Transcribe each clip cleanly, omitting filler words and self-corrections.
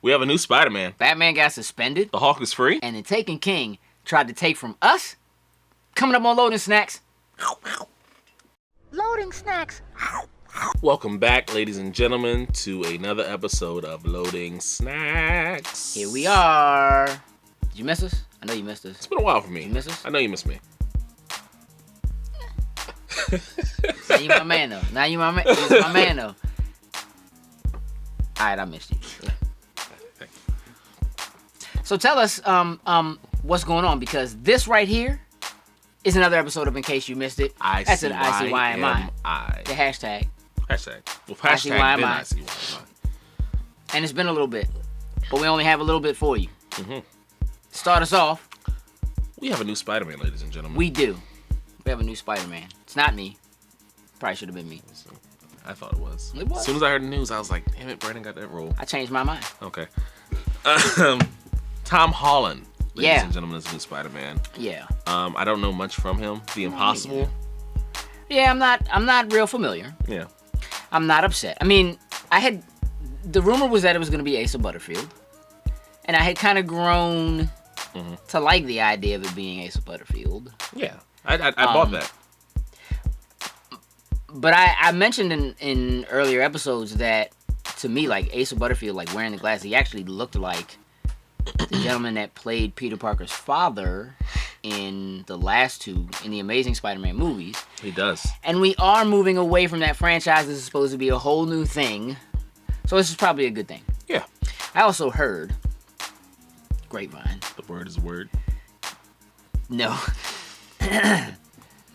We have a new Spider-Man. Batman got suspended. The Hulk is free. And the Taken King tried to take from us. Coming up on Loading Snacks. Loading Snacks. Welcome back, ladies and gentlemen, to another episode of Loading Snacks. Here we are. Did you miss us? I know you missed us. It's been a while for me. Did you miss us? I know you missed me. Now you my man though. Now you my man. You're my man though. Alright, I missed you. So tell us what's going on, because this right here is another episode of In Case You Missed It. That's an ICYMI. The hashtag. Hashtag. Well, hashtag then ICYMI. And it's been a little bit, but we only have a little bit for you. Mm-hmm. Start us off. We have a new Spider-Man, ladies and gentlemen. We do. We have a new Spider-Man. It's not me. Probably should have been me. I thought it was. It was. As soon as I heard the news, I was like, damn it, Brandon got that role. I changed my mind. Okay. Tom Holland, ladies and gentlemen, is the new Spider-Man. Yeah. I don't know much from him. The Impossible. Yeah, I'm not real familiar. Yeah. I'm not upset. I mean, the rumor was that it was going to be Asa Butterfield. And I had kind of grown to like the idea of it being Asa Butterfield. Yeah. I bought that. But I mentioned in earlier episodes that, to me, like, Asa Butterfield, like, wearing the glasses, he actually looked like the gentleman that played Peter Parker's father in the last two, in the Amazing Spider-Man movies. He does. And we are moving away from that franchise. This is supposed to be a whole new thing. So this is probably a good thing. Yeah. I also heard, grapevine. The word is a word. No.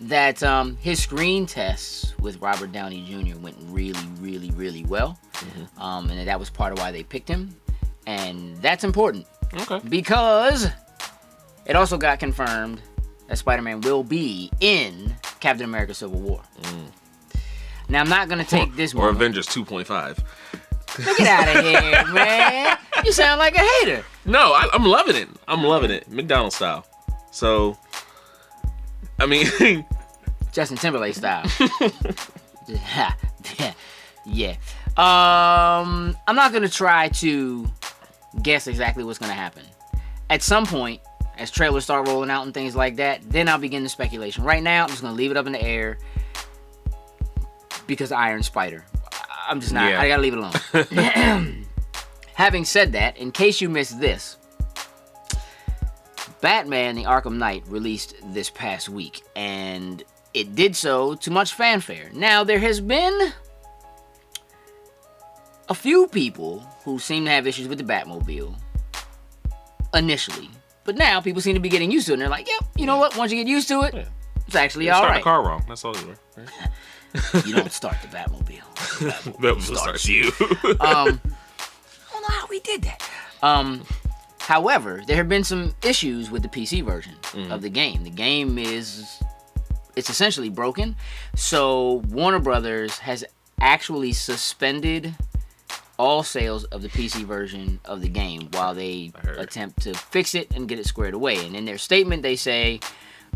That his screen tests with Robert Downey Jr. went really, really, really well. Mm-hmm. And that was part of why they picked him. And that's important. Okay. Because it also got confirmed that Spider-Man will be in Captain America Civil War. Now, I'm not going to take this Or moment. Avengers 2.5. Get out of here, man. You sound like a hater. No, I'm loving it. I'm loving it. McDonald's style. So, I mean... Justin Timberlake style. Yeah. I'm not going to try to guess exactly what's going to happen. At some point, as trailers start rolling out and things like that, then I'll begin the speculation. Right now, I'm just going to leave it up in the air because Iron Spider. I'm just not. Yeah. I got to leave it alone. Having said that, in case you missed this, Batman the Arkham Knight released this past week, and it did so to much fanfare. Now, there has been a few people who seem to have issues with the Batmobile initially, but now people seem to be getting used to it, and they're like, yep, you know what, once you get used to it, it's actually all right. Start the car wrong, that's all you were. Right? You don't start the Batmobile. That starts you. I don't know how we did that. However, there have been some issues with the PC version of the game. The game it's essentially broken. So Warner Brothers has actually suspended all sales of the PC version of the game while they attempt to fix it and get it squared away. And in their statement, they say,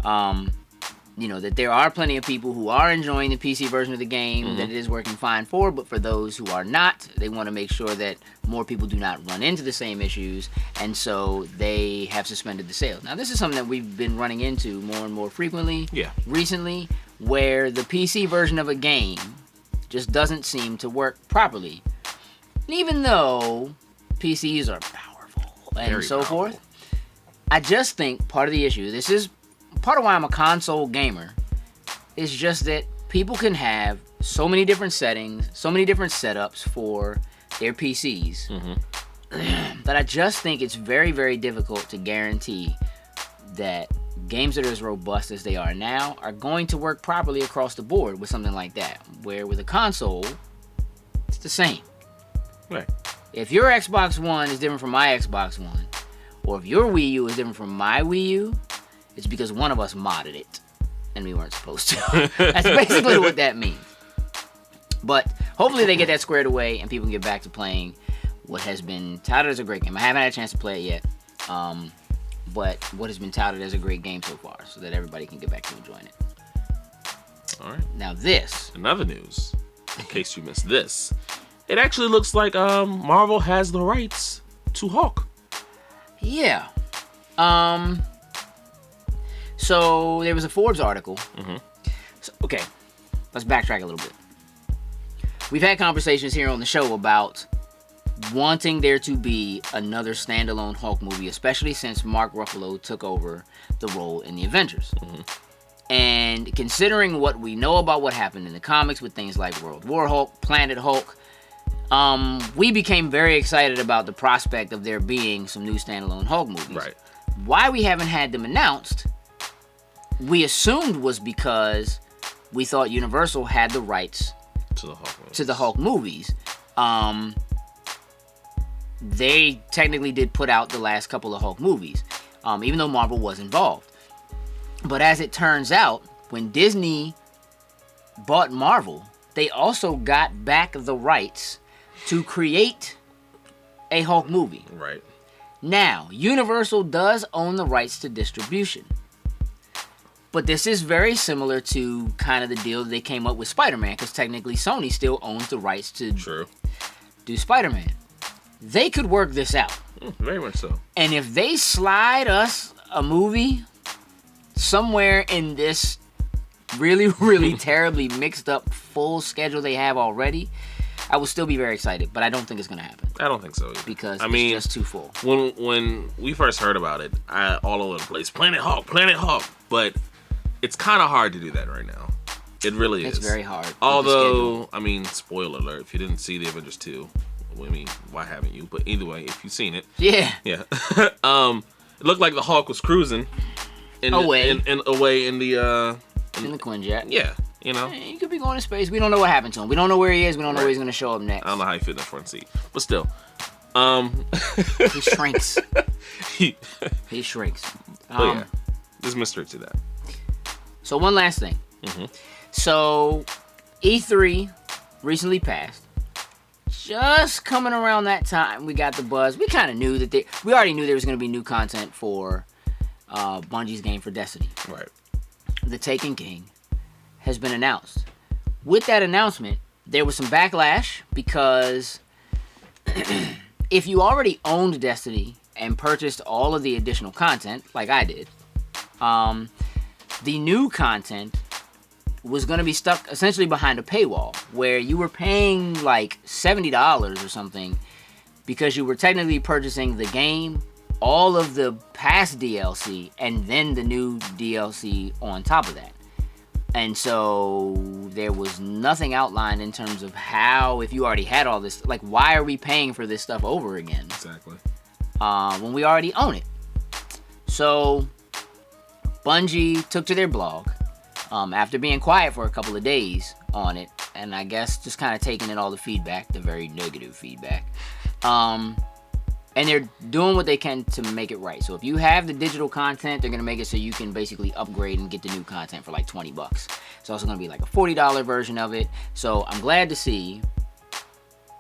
that there are plenty of people who are enjoying the PC version of the game, that it is working fine for, but for those who are not, they want to make sure that more people do not run into the same issues, and so they have suspended the sales. Now, this is something that we've been running into more and more frequently recently, where the PC version of a game just doesn't seem to work properly. And even though PCs are powerful and Very so powerful. forth, I just think part of the issue, this is part of why I'm a console gamer, is just that people can have so many different settings, so many different setups for their PCs, that I just think it's very, very difficult to guarantee that games that are as robust as they are now are going to work properly across the board with something like that. Where with a console, it's the same. Right. If your Xbox One is different from my Xbox One, or if your Wii U is different from my Wii U, it's because one of us modded it, and we weren't supposed to. That's basically what that means. But hopefully they get that squared away, and people can get back to playing what has been touted as a great game. I haven't had a chance to play it yet, but what has been touted as a great game so far, so that everybody can get back to enjoying it. All right. Now this. Another news, in case you missed this. It actually looks like Marvel has the rights to Hulk. Yeah. So there was a Forbes article. Mm-hmm. So, okay, let's backtrack a little bit. We've had conversations here on the show about wanting there to be another standalone Hulk movie, especially since Mark Ruffalo took over the role in the Avengers. Mm-hmm. And considering what we know about what happened in the comics with things like World War Hulk, Planet Hulk, we became very excited about the prospect of there being some new standalone Hulk movies. Right. Why we haven't had them announced, we assumed was because we thought Universal had the rights to the Hulk movies. They technically did put out the last couple of Hulk movies, even though Marvel was involved. But as it turns out, when Disney bought Marvel, they also got back the rights to create a Hulk movie. Right. Now, Universal does own the rights to distribution. But this is very similar to kind of the deal they came up with Spider-Man, because technically Sony still owns the rights to do Spider-Man. They could work this out. Very much so. And if they slide us a movie somewhere in this really, really terribly mixed up full schedule they have already, I will still be very excited, but I don't think it's going to happen. I don't think so either. Because it's just too full. When we first heard about it, all over the place, Planet Hulk, but it's kind of hard to do that right now. It really is. It's very hard. Although, spoiler alert, if you didn't see the Avengers 2, why haven't you? But either way, if you've seen it. Yeah. Yeah. It looked like the Hulk was cruising away in the Quinjet. Yeah. He could be going to space. We don't know what happened to him. We don't know where he is. We don't know where he's going to show up next. I don't know how he fit in the front seat. But still. He shrinks. He shrinks. Yeah. There's mystery to that. So one last thing. Mm-hmm. So E3 recently passed. Just coming around that time, we got the buzz. We kind of knew that we already knew there was going to be new content for Bungie's game for Destiny. Right. The Taken King has been announced. With that announcement, there was some backlash because if you already owned Destiny and purchased all of the additional content, like I did, the new content was going to be stuck essentially behind a paywall where you were paying like $70 or something because you were technically purchasing the game, all of the past DLC, and then the new DLC on top of that. And so there was nothing outlined in terms of how, if you already had all this, like, why are we paying for this stuff over again? Exactly. When we already own it. So Bungie took to their blog after being quiet for a couple of days on it, and I guess just kind of taking in all the feedback, the very negative feedback. And they're doing what they can to make it right. So if you have the digital content, they're going to make it so you can basically upgrade and get the new content for like $20. It's also going to be like a $40 version of it. So I'm glad to see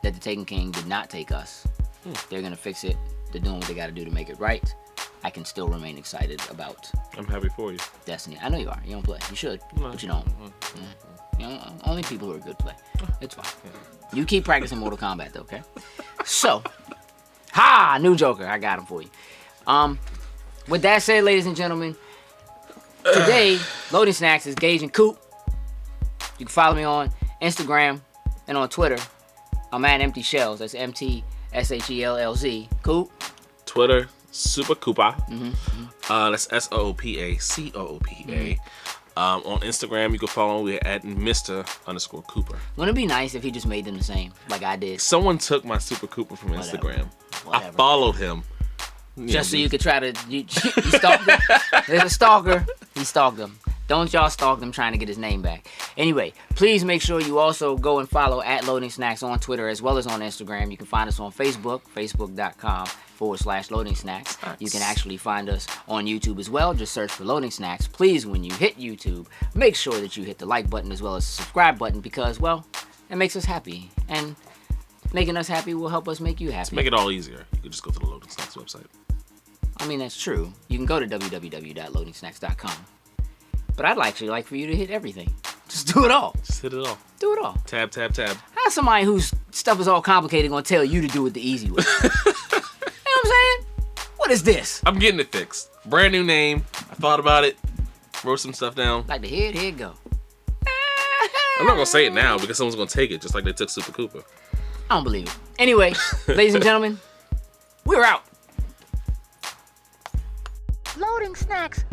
that the Taken King did not take us. They're going to fix it. They're doing what they got to do to make it right. I can still remain excited about I'm happy for you. Destiny. I know you are. You don't play. You should, but you don't. Only people who are good play. It's fine. You keep practicing Mortal Kombat though, okay? So, new Joker. I got him for you. With that said, ladies and gentlemen, today Loading Snacks is Gage and Coop. You can follow me on Instagram and on Twitter. I'm at Empty Shells. That's MTSHELLZ. Coop. Twitter. Super Koopa. Mm-hmm. That's SOOPA COOPA. On Instagram, you can follow me at Mr_Cooper. Wouldn't it be nice if he just made them the same, like I did? Someone took my Super Cooper from Instagram. Whatever. I followed him. Just so you could try to... You stalked him? There's a stalker. He stalked him. Don't y'all stalk him trying to get his name back. Anyway, please make sure you also go and follow at Loading Snacks on Twitter as well as on Instagram. You can find us on Facebook, facebook.com/Loading Snacks. Nice. You can actually find us on YouTube as well. Just search for Loading Snacks. Please, when you hit YouTube, make sure that you hit the like button as well as the subscribe button because, well, it makes us happy. And making us happy will help us make you happy. To make it all easier, you can just go to the Loading Snacks website. I mean, that's true. You can go to www.loadingsnacks.com. But I'd actually like for you to hit everything. Just do it all. Just hit it all. Do it all. Tab, tab, tab. How's somebody whose stuff is all complicated going to tell you to do it the easy way? They What is this? I'm getting it fixed. Brand new name. I thought about it. Wrote some stuff down. Like the head, here it go. I'm not gonna say it now because someone's gonna take it, just like they took Super Koopa. I don't believe it. Anyway, ladies and gentlemen, we're out. Loading snacks.